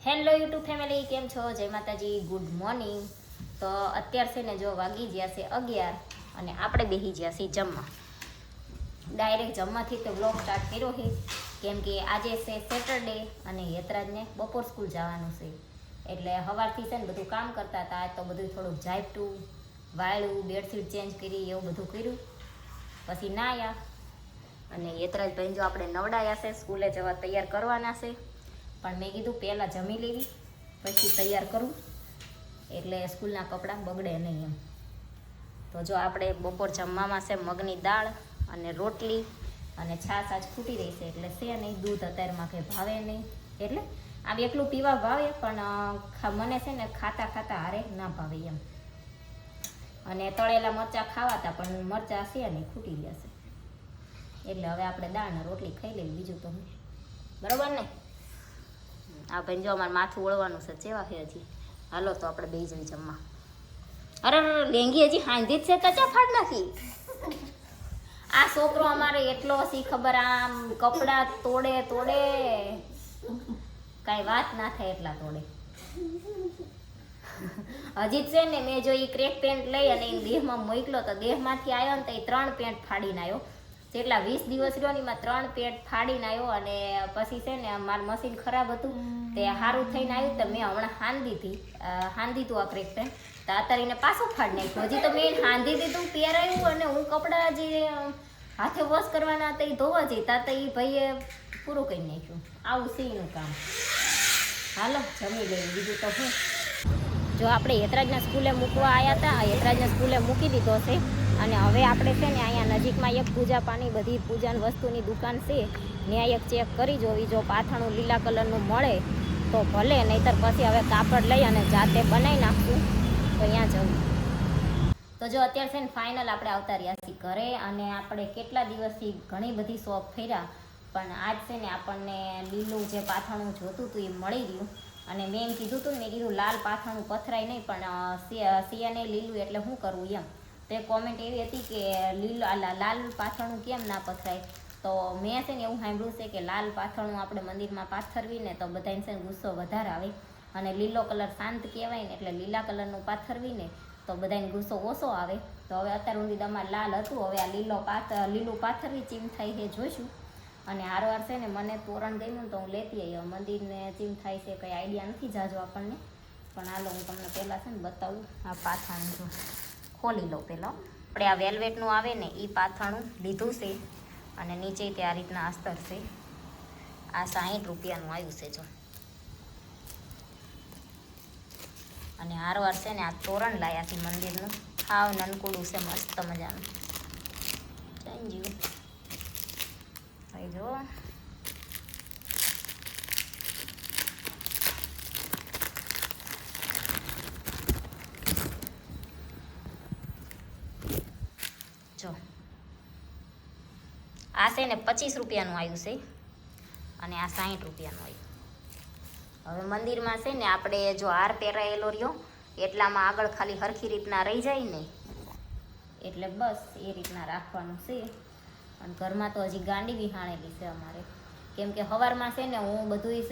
Hello YouTube family, કેમ છો? જય માતાજી, ગુડ મોર્નિંગ. તો અત્યાર છે ને જો વાગી ગયા છે 11 અને આપણે બેસી ગયા છીએ જમવા. ડાયરેક્ટ જમવાથી તો વ્લોગ સ્ટાર્ટ કર્યો છે કેમ કે આજે છે સેટરડે અને યતરાજને બપોર સ્કૂલ જવાનું છે. એટલે સવારથી છે ને બધું કામ કરતા હતા. તો બધું થોડુંક ઝાપટું, વાળ્યું, બેડશીટ ચેન્જ કરી, એવું બધું કર્યું. પછી નાયા અને યતરાજભાઈ જો આપણે નવડાયા છે, સ્કૂલે જવા તૈયાર કરવાના છે. પણ મેં કીધું પહેલાં જમી લેવી પછી તૈયાર કરું એટલે સ્કૂલના કપડાં બગડે નહીં એમ. તો જો આપણે બપોર જમવામાં છે મગની દાળ અને રોટલી અને છાશ આજ ખૂટી રહી છે એટલે છે નહીં. દૂધ અત્યારમાં કંઈ ભાવે નહીં, એટલે આમ એકલું પીવા ભાવે પણ મને છે ને ખાતા ખાતા હારે ના ભાવે એમ. અને તળેલા મરચાં ખાવાતા પણ મરચાં છે નહીં, ખૂટી ગયા છે. એટલે હવે આપણે દાળ ને રોટલી ખાઈ લેવી, બીજું તો બરાબર ને. આ ભાઈ જો અમારે માથું વળવાનું છે, ચેવા છે હજી. હાલો તો આપણે બે જઈ જમવા. અરે લેંગી હજી હાંધી જ છે તો ચા ફાડ નાખી. આ છોકરો અમારે એટલો સી ખબર, આમ કપડા તોડે કાંઈ વાત ના થાય એટલા તોડે. હજી જ છે ને મેં જો એ ક્રેક પેન્ટ લઈ અને એ દેહમાં મોકલો તો દેહમાંથી આવ્યો ને તો એ 3 પેન્ટ ફાડીને આવ્યો. જેટલા 20 દિવસ રહ્યો ને એમાં 3 પેન્ટ ફાડીને આવ્યો. અને પછી છે ને મારું મશીન ખરાબ હતું તે સારું થઈને આવ્યું તો મેં હમણાં હાંધી હતું આ ક્રેક પેન્ટ. તો અત્યારે એને પાછું ફાડી નાખ્યું. હજી તો મેં હાંધી દીધું, પહેરાયું અને હું કપડાં જે હાથે વોશ કરવાના હતા એ ધોવા જઈતા તો એ ભાઈએ પૂરું કરી નાખ્યું. આવું છે એનું કામ. હાલો જમી લઈએ, બીજું તો શું. જો આપણે યતરાજના સ્કૂલે મૂકવા આવ્યા હતા, યતરાજના સ્કૂલે મૂકી દીધો છે. અને હવે આપણે છે ને અહીંયા નજીકમાં એક પૂજા પાની બધી પૂજાની વસ્તુની દુકાન છે, ત્યાં એક ચેક કરી જોવી. જો પાથરણું લીલા કલરનું મળે તો ભલે, નહીંતર પછી હવે કાપડ લઈ અને જાતે બનાવી નાખશું તો અહીંયા જવું. તો જો અત્યારે છે ને ફાઇનલ આપણે આવતા રહ્યા છીએ ઘરે. અને આપણે કેટલા દિવસથી ઘણી બધી શોપ ફર્યા પણ આજ છે ને આપણને લીલું જે પાથરણું જોતું હતું એ મળી રહ્યું. અને મેં એમ કીધું હતું, મેં કીધું લાલ પાથરણું પથરાય નહીં પણ સિયાને લીલું એટલે શું કરવું એમ. તો એ કોમેન્ટ એવી હતી કે લાલ પાથરણું કેમ ના પથરાય. તો મેં છે ને એવું સાંભળ્યું છે કે લાલ પાથરણું આપણે મંદિરમાં પાથરવી ને તો બધાને છે ને ગુસ્સો વધારે આવે. અને લીલો કલર શાંત કહેવાય ને, એટલે લીલા કલરનું પાથરવી ને તો બધાને ગુસ્સો ઓછો આવે. તો હવે અત્યાર સુધી તમારે લાલ હતું, હવે આ લીલું પાથરવી ચીમ થાય છે જોઈશું. અને હારવાર છે ને મને તોરણ ગમ્યું તો હું લેતી આવી. મંદિરને ચીમ થાય છે કંઈ આઈડિયા નથી જાજો આપણને, પણ હાલો હું તમને પહેલાં છે ને બતાવું. આ પાથરણું જો ખોલી લઉં પહેલાં. આપણે આ વેલ્વેટનું આવે ને એ પાથરણું લીધું છે અને નીચે તે આ રીતના અસ્તર છે. આ 60 રૂપિયાનું આવ્યું છે જો. અને હારવાર છે ને આ તોરણ લાયા છે મંદિરનું. હાવ નનકુડું છે, મસ્ત મજાનું. થેન્ક યુ ભાઈ. જો જો આ છે ને 25 રૂપિયાનું આવ્યું છે અને આ 60 રૂપિયાનું આવ્યું. હવે મંદિરમાં છે ને આપણે જો હાર પહેરાયેલો રહ્યો એટલામાં આગળ ખાલી હરખી રીતના રહી જાય ને, એટલે બસ એ રીતના રાખવાનું છે. અને ઘરમાં તો હજી ગાંડી વિહાણેલી છે અમારે, કેમ કે સવારમાં છે ને હું બધું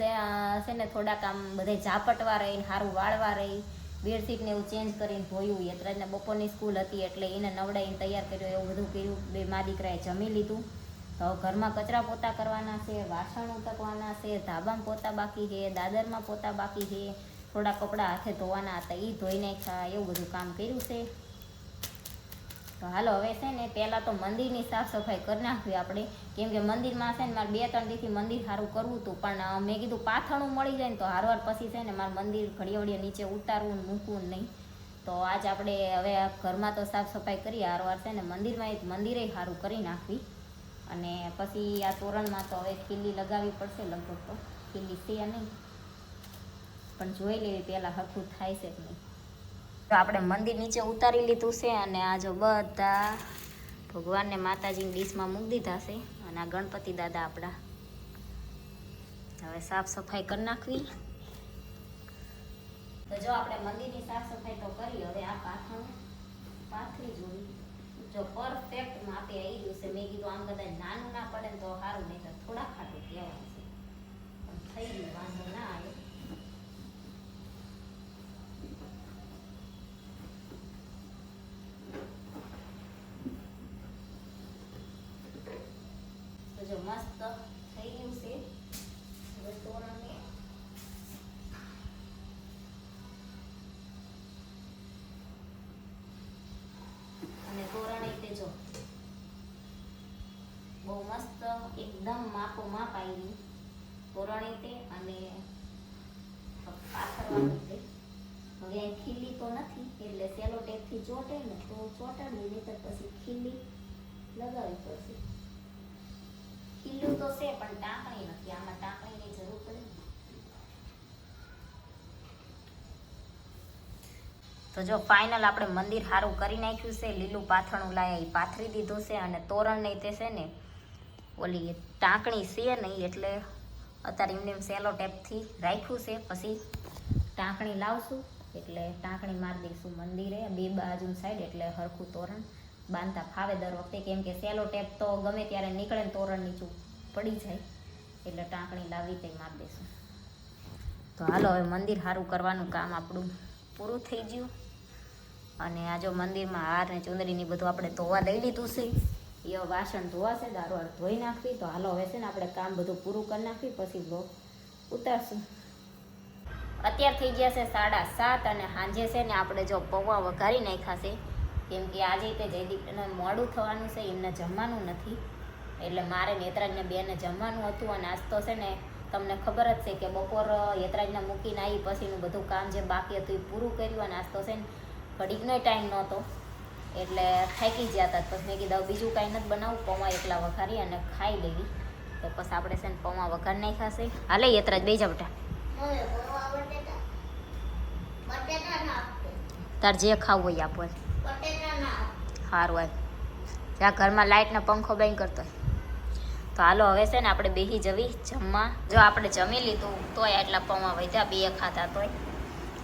છે ને થોડાક આમ બધે ઝાપટવા રહી, સારું વાળવા રહી, બેડશીટને એવું ચેન્જ કરીને ધોયું. યતરાજને બપોરની સ્કૂલ હતી એટલે એને નવડાવીને તૈયાર કર્યો, એવું બધું કર્યું. બે મા દીકરાએ જમી લીધું. તો ઘરમાં કચરા પોતા કરવાના છે, વાસણ ઉટકવાના છે, ધાબામાં પોતા બાકી છે, દાદરમાં પોતા બાકી છે, થોડા કપડાં હાથે ધોવાના હતા એ ધોઈ નાખ્યા, એવું બધું કામ કર્યું છે. તો હાલો હવે છે ને પહેલાં તો મંદિરની સાફ સફાઈ કરી નાખવી આપણે, કેમ કે મંદિરમાં છે ને મારે 2-3 દીથી મંદિર સારું કરવું હતું પણ મેં કીધું પાથરણું મળી જાય ને તો હારવાર પછી છે ને મારે મંદિર ઘડીએ નીચે ઉતારવું મૂકવું નહીં. તો આજ આપણે હવે ઘરમાં તો સાફ સફાઈ કરી, હારવાર છે ને મંદિરે સારું કરી નાખવી. અને પછી આ તોરણમાં તો હવે ખીલી લગાવવી પડશે. લગભગ તો ખીલી છે નહીં પણ જોઈ લેવી પહેલાં હરખું થાય છે કે નહીં. તો આપણે મંદિર નીચે ઉતારી લીધું છે અને આ જો બધા ભગવાનને માતાજીની ડીશમાં મૂકી દીધા છે. અને આ ગણપતિ દાદા આપણા. હવે સાફ સફાઈ કરી નાખવી. તો જો આપણે મંદિરની સાફ સફાઈ તો કરી, હવે આ પાથરણું પાથરી જોઈ. જો પરફેક્ટ માપે આવી ગયું છે. મેં કીધું આમ કદાચ નાનું ના પડે ને તો સારું, નહીં તો થોડા ખાટું કહેવાનું છે પણ થઈ ગયું, વાંધો ના આવે. મસ્ત થઈ ગયું છે. હવે તોરણને અને તોરણ તે જો બહુ મસ્ત એકદમ માપો માપ આવી તોરણ તે અને પાથરવાનું તે. હવે અહીં ખીલી તો નથી એટલે સેલો ટેપથી ચોટે ને તો ચોટાડવી, નહીં તો પછી ખીલી લગાવવી પડશે. ખીલું તો છે પણ ટાંકણી નથી, આમાં ટાંકણીની જરૂર પડે. તો જો ફાઇનલ આપણે મંદિર સારું કરી નાખ્યું છે. લીલું પાથરણું લાયા એ પાથરી દીધું છે અને તોરણ નહીં તે છે ને ઓલી ટાંકણી છે નહીં એટલે અત્યારે એમને સેલો ટેપથી રાખ્યું છે. પછી ટાંકણી લાવશું એટલે ટાંકણી મારી દઈશું મંદિરે બે બાજુ સાઈડ એટલે હરખું તોરણ બાંધતા ફાવે દર વખતે, કેમ કે સેલો ટેપ તો ગમે ત્યારે નીકળે ને તોરણ નીચું પડી જાય એટલે ટાંકણી લાવી તે મારી દઈશું. તો હાલો હવે મંદિર સારું કરવાનું કામ આપણું પૂરું થઈ ગયું. અને આ જો મંદિરમાં હાર ને ચુંદડીની બધું આપણે ધોવા લઈ લીધું છે. એ વાસણ ધોવાશે, દારૂ ધોઈ નાખવી. તો હાલો હવે છે ને આપણે કામ બધું પૂરું કરી નાખવી પછી બ્લોગ ઉતારશું. અત્યારે થઈ ગયા છે 7:30 અને સાંજે છે ને આપણે જો પૌવા વઘારી નાખ્યા છે, કેમ કે આજે તે જયદીપને મોડું થવાનું છે, એમને જમવાનું નથી એટલે મારે નેત્રાજને બેને જમવાનું હતું. અને આજ તો છે ને તમને ખબર જ છે કે બપોર યતરાજને મૂકીને આવી પછીનું બધું કામ જે બાકી હતું એ પૂરું કર્યું. અને આજ તો છે ને ઘડીકનો ટાઈમ નહોતો એટલે થાકી ગયા હતા. પછી મેં કીધું બીજું કાંઈ નથી બનાવું, પૌવા એકલા વઘારી અને ખાઈ લેવી. તો પછી આપણે છે ને પૌવા વઘારી નાખ્યા છે. હાલે યતરાજ બે જા બેટા, તાર જે ખાવું હોય આપો. સારું હોય જ્યાં ઘરમાં લાઇટનો પંખો બંધ કરતો હોય. તો હાલો હવે છે ને આપણે બેસી જવી જમવા. જો આપણે જમી લીધું તોય આટલા પૌવા વધ્યા, બે ખાતા તોય.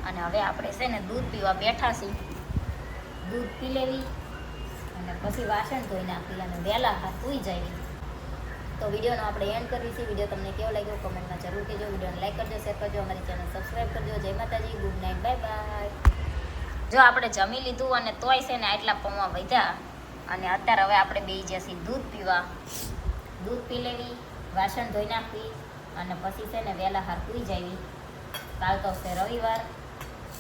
અને હવે આપણે છે ને દૂધ પીવા બેઠા છીએ. દૂધ પી લેવી અને પછી વાસણ ધોઈ નાખી અને વહેલા હાથ સૂઈ જાય. તો વિડીયોનો આપણે એન્ડ કરવી છે. વિડીયો તમને કેવો લાગ્યો કમેન્ટમાં જરૂર કહેજો. વિડીયોને લાઈક કરજો, શેર કરજો, અમારી ચેનલ સબસ્ક્રાઈબ કરજો. જય માતાજી, ગુડ નાઇટ, બાય બાય. જો આપણે જમી લીધું અને તોય છે ને આટલા પૌવા વધ્યા. અને અત્યારે હવે આપણે બેસી જઈએ દૂધ પીવા. દૂધ પી લેવી, વાસણ ધોઈ નાખવી અને પછી છે ને વહેલા હાર સૂઈ જાવી. કાલ તો છે રવિવાર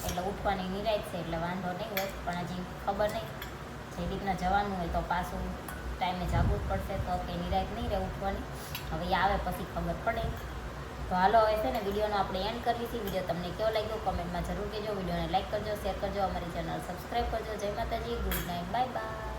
એટલે ઉઠવાની નિરાશ છે એટલે વાંધો નહીં હોય. પણ હજી ખબર નહીં જયદીપને જવાનું હોય તો પાછું ટાઈમે જાગવું જ પડશે, તો કંઈ નિરાશ નહીં રહે ઉઠવાની. હવે એ આવે પછી ખબર પડે. તો હાલો હવે છે ને વિડીયોનો આપણે એન્ડ કરવી છે. વિડીયો તમને કેવો લાગ્યો કમેન્ટમાં જરૂર કહેજો. વિડીયોને લાઈક કરજો, શેર કરજો, અમારી ચેનલ સબસ્ક્રાઈબ કરજો. જય માતાજી, ગુડ નાઇટ, બાય બાય.